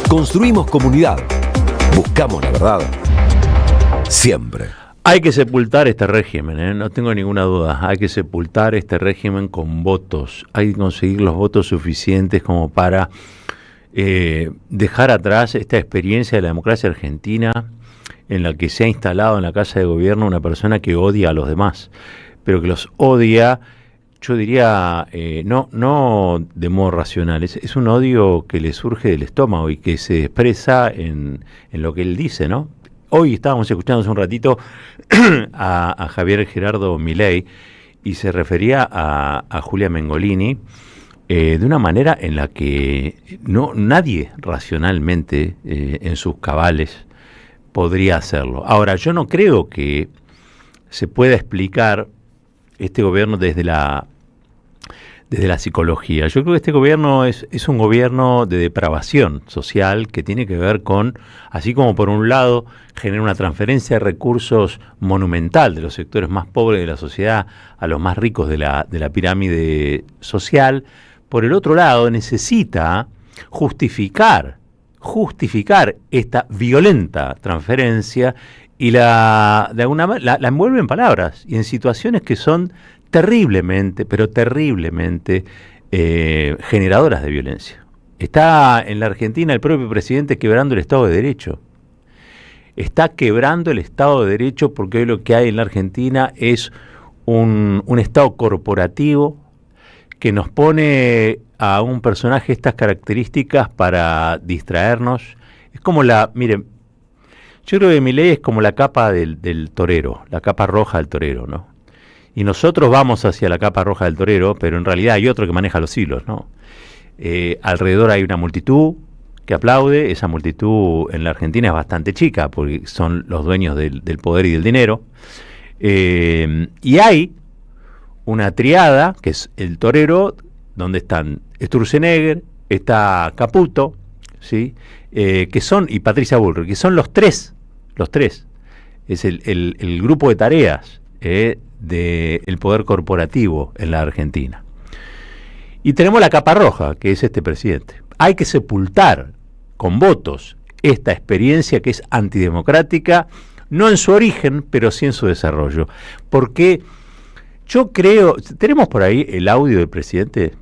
Construimos comunidad. Buscamos la verdad. Siempre. Hay que sepultar este régimen, no tengo ninguna duda. Hay que sepultar este régimen con votos. Hay que conseguir los votos suficientes como para dejar atrás esta experiencia de la democracia argentina en la que se ha instalado en la Casa de Gobierno una persona que odia a los demás, pero que los odia, yo diría, no de modo racional. Es un odio que le surge del estómago y que se expresa en lo que él dice, ¿no? Hoy estábamos escuchando hace un ratito a Javier Gerardo Milei y se refería a Julia Mengolini de una manera en la que nadie racionalmente en sus cabales podría hacerlo. Ahora, yo no creo que se pueda explicar este gobierno desde la psicología. Yo creo que este gobierno es un gobierno de depravación social que tiene que ver con, así como por un lado genera una transferencia de recursos monumental de los sectores más pobres de la sociedad a los más ricos de la pirámide social, por el otro lado necesita justificar esta violenta transferencia y de alguna manera la envuelve en palabras y en situaciones que son terriblemente generadoras de violencia. Está en la Argentina el propio presidente quebrando el Estado de Derecho. Está quebrando el Estado de Derecho porque hoy lo que hay en la Argentina es un Estado corporativo que nos pone a un personaje estas características para distraernos. Es como miren, yo creo que Milei es como la capa del torero, la capa roja del torero, ¿no? Y nosotros vamos hacia la capa roja del torero, pero en realidad hay otro que maneja los hilos, ¿no? Alrededor hay una multitud que aplaude. Esa multitud en la Argentina es bastante chica, porque son los dueños del poder y del dinero. Y hay una triada, que es el torero, donde están Sturzenegger, está Caputo, ¿sí? Que son, y Patricia Bullrich, que son los tres. Es el grupo de tareas del poder corporativo en la Argentina. Y tenemos la capa roja, que es este presidente. Hay que sepultar con votos esta experiencia que es antidemocrática, no en su origen, pero sí en su desarrollo. Porque yo creo, ¿tenemos por ahí el audio del presidente?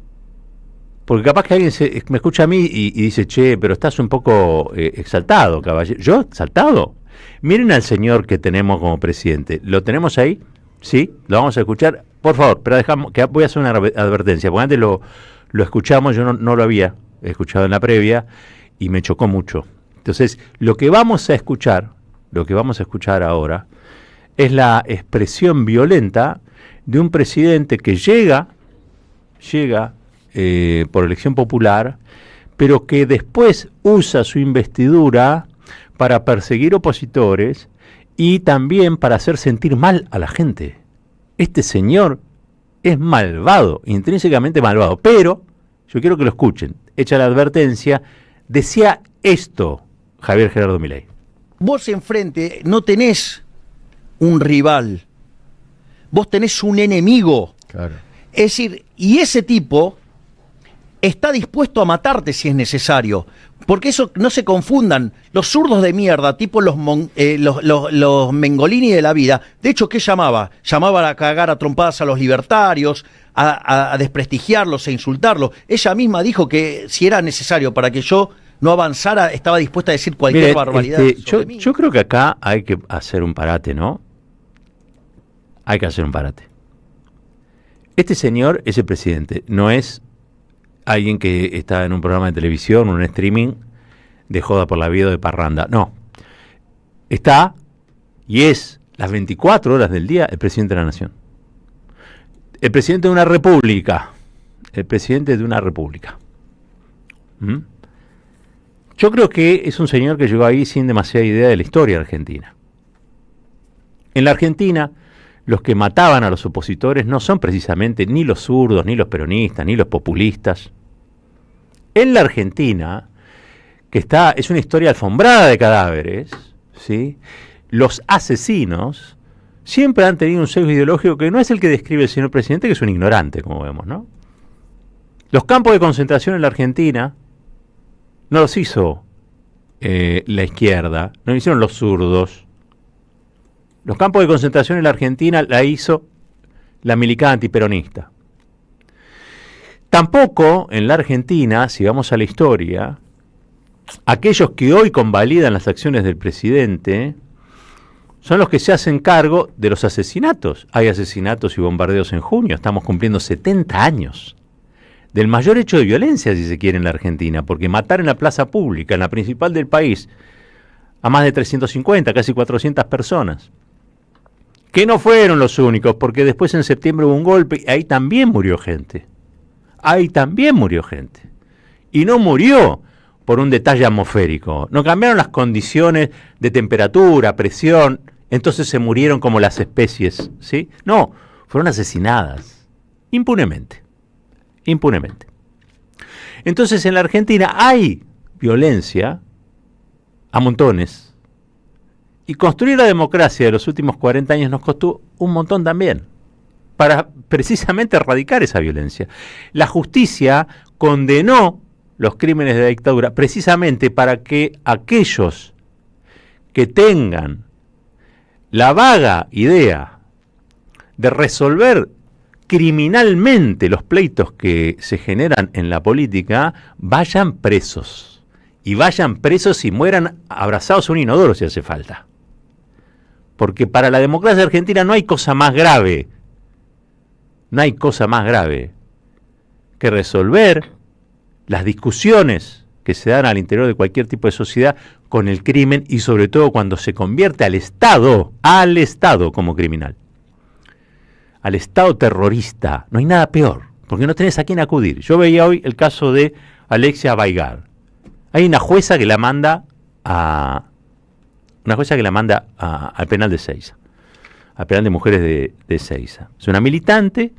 Porque capaz que alguien me escucha a mí y dice, che, pero estás un poco exaltado, caballero. ¿Yo exaltado? Miren al señor que tenemos como presidente. ¿Lo tenemos ahí? Sí, lo vamos a escuchar. Por favor, pero dejamos que voy a hacer una advertencia, porque antes lo escuchamos, yo no lo había escuchado en la previa y me chocó mucho. Entonces, lo que vamos a escuchar ahora es la expresión violenta de un presidente que llega por elección popular, pero que después usa su investidura para perseguir opositores y también para hacer sentir mal a la gente. Este señor es malvado, intrínsecamente malvado, pero yo quiero que lo escuchen. Hecha la advertencia, decía esto Javier Gerardo Milei. Vos enfrente no tenés un rival, vos tenés un enemigo. Claro. Es decir, y ese tipo está dispuesto a matarte si es necesario. Porque eso, no se confundan, los zurdos de mierda, tipo los Mengolini de la vida, de hecho, ¿qué llamaba? Llamaba a cagar a trompadas a los libertarios, a desprestigiarlos e insultarlos. Ella misma dijo que si era necesario para que yo no avanzara, estaba dispuesta a decir cualquier barbaridad. Yo creo que acá hay que hacer un parate, ¿no? Hay que hacer un parate. Este señor es el presidente, no es alguien que está en un programa de televisión, un streaming de joda por la vida o de parranda. No. Está y es las 24 horas del día el presidente de la nación. El presidente de una república. El presidente de una república. Yo creo que es un señor que llegó ahí sin demasiada idea de la historia argentina. En la Argentina, los que mataban a los opositores no son precisamente ni los zurdos, ni los peronistas, ni los populistas. En la Argentina, que es una historia alfombrada de cadáveres, ¿sí? Los asesinos siempre han tenido un sesgo ideológico que no es el que describe el señor presidente, que es un ignorante, como vemos, ¿no? Los campos de concentración en la Argentina no los hizo la izquierda, no lo hicieron los zurdos. Los campos de concentración en la Argentina la hizo la milicada antiperonista. Tampoco en la Argentina, si vamos a la historia, aquellos que hoy convalidan las acciones del presidente son los que se hacen cargo de los asesinatos. Hay asesinatos y bombardeos en junio, estamos cumpliendo 70 años del mayor hecho de violencia, si se quiere, en la Argentina, porque matar en la plaza pública, en la principal del país, a más de 350, casi 400 personas, que no fueron los únicos, porque después en septiembre hubo un golpe y ahí también murió gente. Ahí también murió gente. Y no murió por un detalle atmosférico. No cambiaron las condiciones de temperatura, presión, entonces se murieron como las especies, ¿sí? No, fueron asesinadas impunemente. Impunemente. Entonces en la Argentina hay violencia a montones. Y construir la democracia de los últimos 40 años nos costó un montón también, para precisamente erradicar esa violencia. La justicia condenó los crímenes de la dictadura precisamente para que aquellos que tengan la vaga idea de resolver criminalmente los pleitos que se generan en la política, vayan presos. Y vayan presos y mueran abrazados a un inodoro si hace falta. Porque para la democracia argentina no hay cosa más grave, no hay cosa más grave que resolver las discusiones que se dan al interior de cualquier tipo de sociedad con el crimen y sobre todo cuando se convierte al Estado como criminal, al Estado terrorista. No hay nada peor, porque no tenés a quién acudir. Yo veía hoy el caso de Alexia Baigar. Hay una jueza que la manda al penal de Ezeiza, al penal de mujeres de Ezeiza. Es una militante,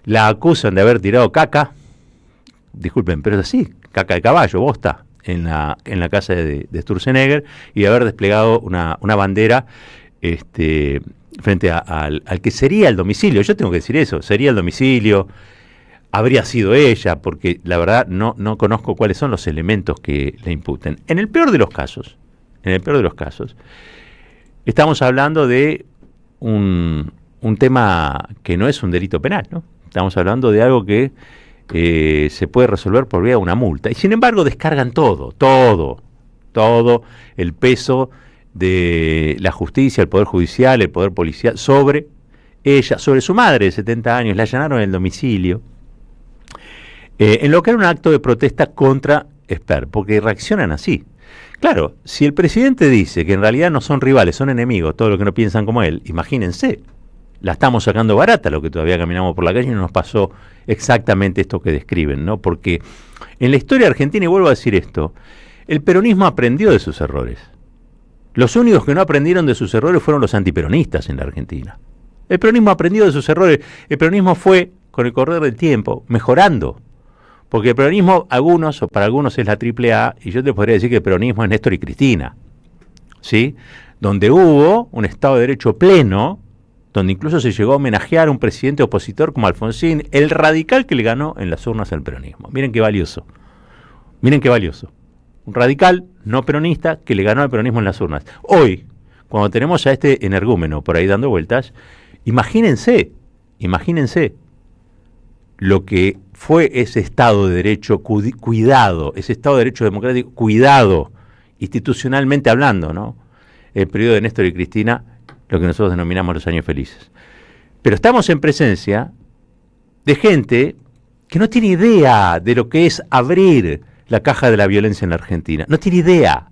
la acusan de haber tirado caca, disculpen, pero es así, caca de caballo, bosta, en la casa de Sturzenegger, y de haber desplegado una bandera frente al que sería el domicilio. Yo tengo que decir eso, sería el domicilio, habría sido ella, porque la verdad no conozco cuáles son los elementos que le imputen. En el peor de los casos, estamos hablando de un tema que no es un delito penal, ¿no? Estamos hablando de algo que se puede resolver por vía de una multa. Y sin embargo descargan todo el peso de la justicia, el Poder Judicial, el Poder Policial, sobre ella, sobre su madre de 70 años. La allanaron en el domicilio, en lo que era un acto de protesta contra Esper, porque reaccionan así. Claro, si el presidente dice que en realidad no son rivales, son enemigos, todo lo que no piensan como él, imagínense, la estamos sacando barata lo que todavía caminamos por la calle y no nos pasó exactamente esto que describen, ¿no? Porque en la historia argentina, y vuelvo a decir esto, el peronismo aprendió de sus errores. Los únicos que no aprendieron de sus errores fueron los antiperonistas en la Argentina. El peronismo aprendió de sus errores, el peronismo fue, con el correr del tiempo, mejorando. Porque el peronismo, para algunos es la AAA, y yo te podría decir que el peronismo es Néstor y Cristina, ¿sí? Donde hubo un Estado de Derecho pleno, donde incluso se llegó a homenajear a un presidente opositor como Alfonsín, el radical que le ganó en las urnas al peronismo. Miren qué valioso. Un radical no peronista que le ganó al peronismo en las urnas. Hoy, cuando tenemos a este energúmeno por ahí dando vueltas, imagínense lo que fue ese Estado de Derecho cuidado, ese Estado de Derecho democrático cuidado, institucionalmente hablando, ¿no? El periodo de Néstor y Cristina, lo que nosotros denominamos los años felices. Pero estamos en presencia de gente que no tiene idea de lo que es abrir la caja de la violencia en la Argentina. No tiene idea.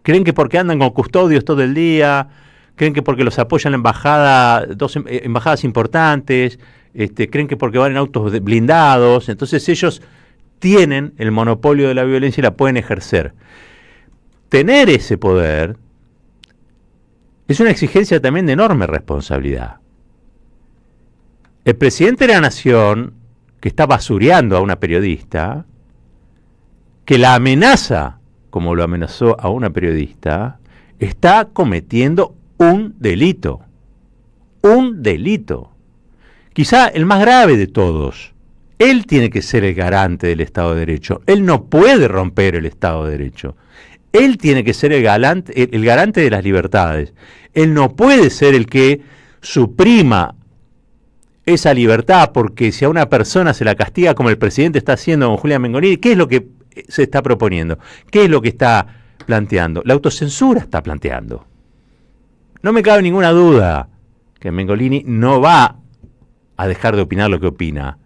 Creen que porque andan con custodios todo el día, creen que porque los apoya la embajada, dos embajadas importantes, creen que porque van en autos blindados, entonces ellos tienen el monopolio de la violencia y la pueden ejercer. Tener ese poder es una exigencia también de enorme responsabilidad. El presidente de la Nación, que está basureando a una periodista, que la amenaza, como lo amenazó a una periodista, está cometiendo un delito. Quizá el más grave de todos, Él tiene que ser el garante del Estado de Derecho. Él no puede romper el Estado de Derecho. Él tiene que ser el garante de las libertades. Él no puede ser el que suprima esa libertad porque si a una persona se la castiga como el presidente está haciendo con Julián Mengolini, ¿qué es lo que se está proponiendo? ¿Qué es lo que está planteando? La autocensura está planteando. No me cabe ninguna duda que Mengolini no va a dejar de opinar lo que opina.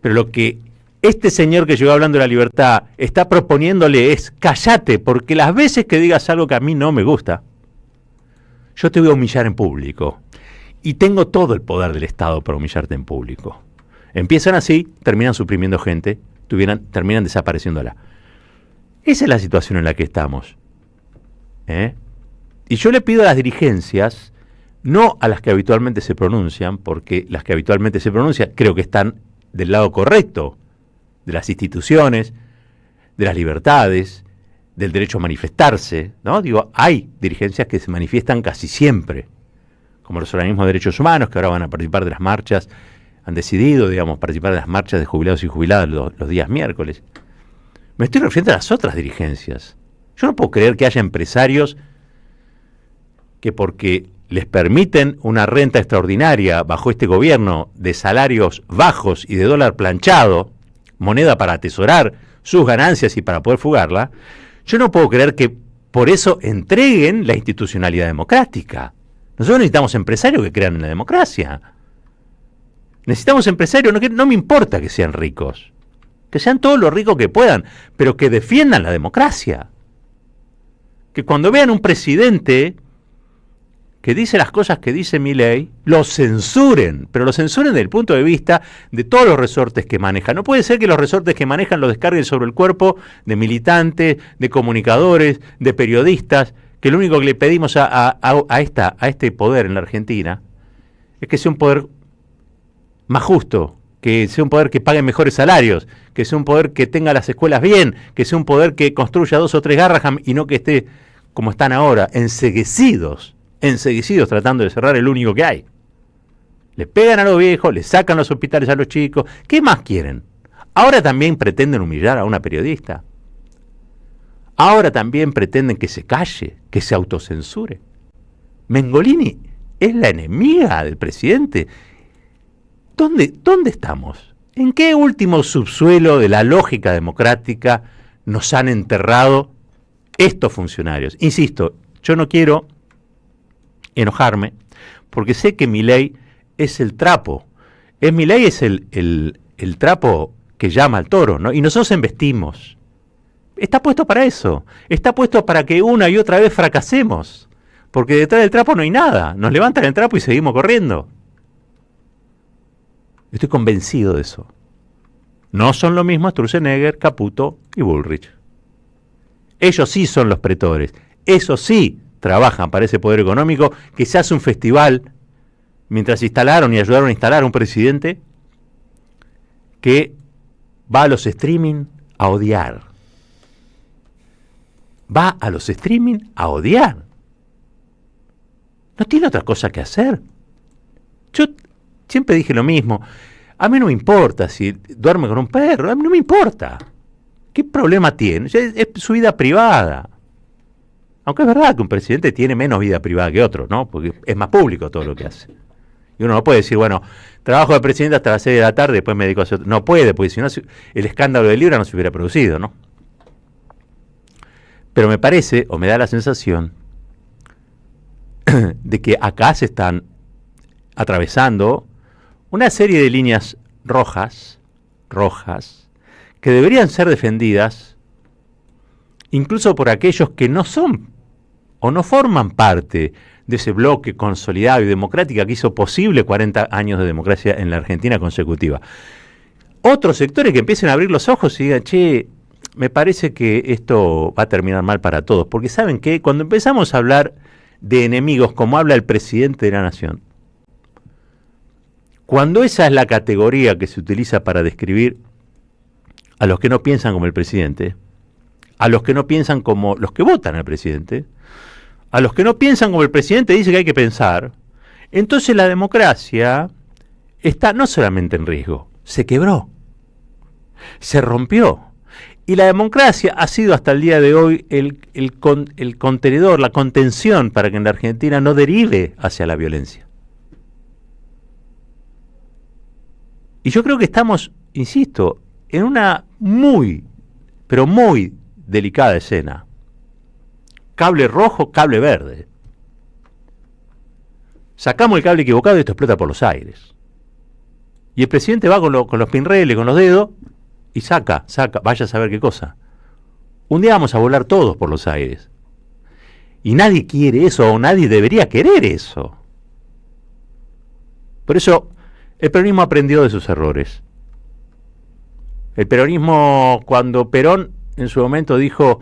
Pero lo que este señor que llegó hablando de la libertad está proponiéndole es cállate, porque las veces que digas algo que a mí no me gusta, yo te voy a humillar en público. Y tengo todo el poder del Estado para humillarte en público. Empiezan así, terminan suprimiendo gente, terminan desapareciéndola. Esa es la situación en la que estamos. Y yo le pido a las dirigencias, no a las que habitualmente se pronuncian, porque las que habitualmente se pronuncian creo que están del lado correcto de las instituciones, de las libertades, del derecho a manifestarse, ¿no? Digo, hay dirigencias que se manifiestan casi siempre, como los organismos de derechos humanos, que ahora van a participar de las marchas, han decidido, digamos, participar de las marchas de jubilados y jubiladas los días miércoles. Me estoy refiriendo a las otras dirigencias. Yo no puedo creer que haya empresarios que porque les permiten una renta extraordinaria bajo este gobierno de salarios bajos y de dólar planchado, moneda para atesorar sus ganancias y para poder fugarla, yo no puedo creer que por eso entreguen la institucionalidad democrática. Nosotros necesitamos empresarios que crean en la democracia. Necesitamos empresarios, no me importa que sean ricos, que sean todos los ricos que puedan, pero que defiendan la democracia. Que cuando vean un presidente que dice las cosas que dice Milei, lo censuren, pero lo censuren desde el punto de vista de todos los resortes que manejan. No puede ser que los resortes que manejan los descarguen sobre el cuerpo de militantes, de comunicadores, de periodistas, que lo único que le pedimos a este poder en la Argentina es que sea un poder más justo, que sea un poder que pague mejores salarios, que sea un poder que tenga las escuelas bien, que sea un poder que construya 2 o 3 Garraham y no que esté como están ahora, enceguecidos tratando de cerrar el único que hay. Le pegan a los viejos, le sacan los hospitales a los chicos. ¿Qué más quieren? Ahora también pretenden humillar a una periodista. Ahora también pretenden que se calle, que se autocensure. Mengolini es la enemiga del presidente. ¿Dónde estamos? ¿En qué último subsuelo de la lógica democrática nos han enterrado estos funcionarios? Insisto, yo no quiero enojarme, porque sé que Milei es el trapo. Milei es el trapo que llama al toro, ¿no? Y nosotros embestimos. Está puesto para eso. Está puesto para que una y otra vez fracasemos. Porque detrás del trapo no hay nada. Nos levantan el trapo y seguimos corriendo. Estoy convencido de eso. No son lo mismo Sturzenegger, Caputo y Bullrich. Ellos sí son los pretores. Eso sí trabajan para ese poder económico, que se hace un festival mientras instalaron y ayudaron a instalar a un presidente que va a los streaming a odiar. Va a los streaming a odiar. No tiene otra cosa que hacer. Yo siempre dije lo mismo. A mí no me importa si duerme con un perro, a mí no me importa. ¿Qué problema tiene? Es su vida privada. Aunque es verdad que un presidente tiene menos vida privada que otro, ¿no? Porque es más público todo lo que hace. Y uno no puede decir, bueno, trabajo de presidente hasta las 6 de la tarde, después me dedico a hacer otro. No puede, porque si no, el escándalo de Libra no se hubiera producido, ¿no? Pero me parece, o me da la sensación, de que acá se están atravesando una serie de líneas rojas, que deberían ser defendidas incluso por aquellos que no son o no forman parte de ese bloque consolidado y democrático que hizo posible 40 años de democracia en la Argentina consecutiva. Otros sectores que empiecen a abrir los ojos y digan, che, me parece que esto va a terminar mal para todos, porque ¿saben qué? Cuando empezamos a hablar de enemigos como habla el presidente de la Nación, cuando esa es la categoría que se utiliza para describir a los que no piensan como el presidente, a los que no piensan como los que votan al presidente, a los que no piensan como el presidente dice que hay que pensar, entonces la democracia está no solamente en riesgo, se quebró, se rompió. Y la democracia ha sido hasta el día de hoy el contenedor, la contención para que en la Argentina no derive hacia la violencia. Y yo creo que estamos, insisto, en una muy, pero muy delicada escena. Cable rojo, cable verde. Sacamos el cable equivocado y esto explota por los aires. Y el presidente va con los pinreles, con los dedos, y saca, vaya a saber qué cosa. Un día vamos a volar todos por los aires. Y nadie quiere eso, o nadie debería querer eso. Por eso, el peronismo aprendió de sus errores. El peronismo, cuando Perón en su momento dijo,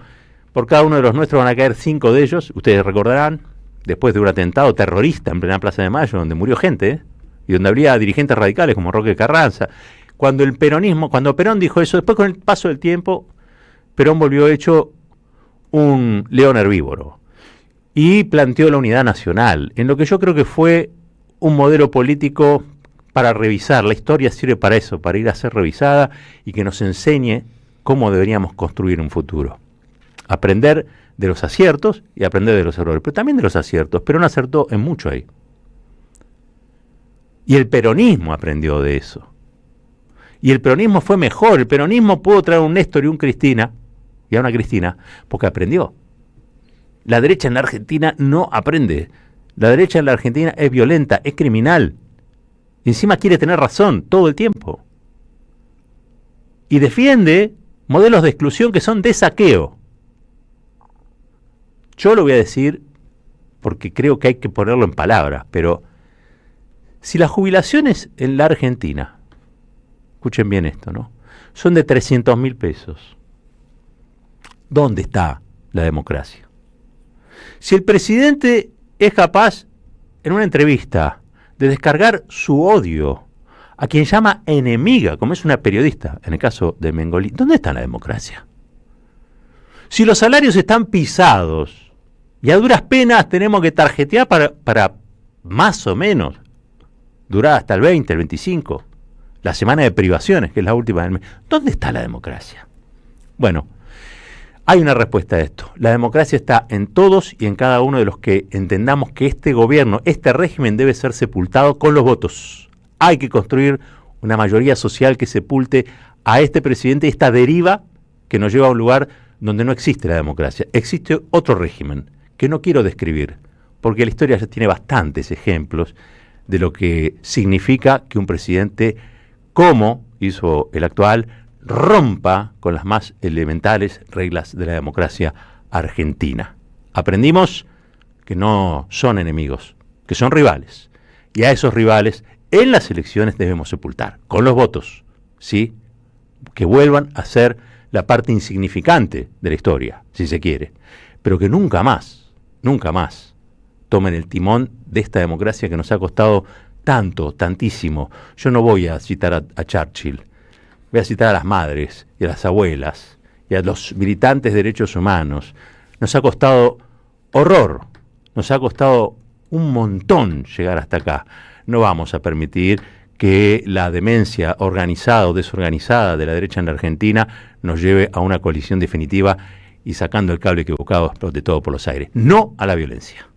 por cada uno de los nuestros van a caer 5 de ellos, ustedes recordarán, después de un atentado terrorista en plena Plaza de Mayo, donde murió gente, y donde habría dirigentes radicales como Roque Carranza. Cuando Perón dijo eso, después con el paso del tiempo, Perón volvió hecho un león herbívoro y planteó la unidad nacional, en lo que yo creo que fue un modelo político para revisar. La historia sirve para eso, para ir a ser revisada y que nos enseñe cómo deberíamos construir un futuro. Aprender de los aciertos y aprender de los errores, pero también de los aciertos. Perón acertó en mucho ahí. Y el peronismo aprendió de eso. Y el peronismo fue mejor. El peronismo pudo traer un Néstor y un Cristina, y a una Cristina, porque aprendió. La derecha en la Argentina no aprende. La derecha en la Argentina es violenta, es criminal. Y encima quiere tener razón todo el tiempo. Y defiende modelos de exclusión que son de saqueo. Yo lo voy a decir porque creo que hay que ponerlo en palabras, pero si las jubilaciones en la Argentina, escuchen bien esto, ¿no?, son de 300.000 pesos, ¿dónde está la democracia? Si el presidente es capaz, en una entrevista, de descargar su odio a quien llama enemiga, como es una periodista, en el caso de Mengolini, ¿dónde está la democracia? Si los salarios están pisados y a duras penas tenemos que tarjetear para más o menos durar hasta el 20, el 25, la semana de privaciones, que es la última del mes, ¿dónde está la democracia? Bueno, hay una respuesta a esto. La democracia está en todos y en cada uno de los que entendamos que este gobierno, este régimen debe ser sepultado con los votos. Hay que construir una mayoría social que sepulte a este presidente, esta deriva que nos lleva a un lugar donde no existe la democracia. Existe otro régimen que no quiero describir, porque la historia ya tiene bastantes ejemplos de lo que significa que un presidente, como hizo el actual, rompa con las más elementales reglas de la democracia argentina. Aprendimos que no son enemigos, que son rivales. Y a esos rivales en las elecciones debemos sepultar, con los votos, ¿sí?, que vuelvan a ser la parte insignificante de la historia, si se quiere, pero que nunca más tomen el timón de esta democracia que nos ha costado tanto, tantísimo. Yo no voy a citar a Churchill, voy a citar a las madres y a las abuelas y a los militantes de derechos humanos. Nos ha costado horror, nos ha costado un montón llegar hasta acá. No vamos a permitir que la demencia organizada o desorganizada de la derecha en la Argentina nos lleve a una colisión definitiva y sacando el cable equivocado explote todo por los aires. No a la violencia.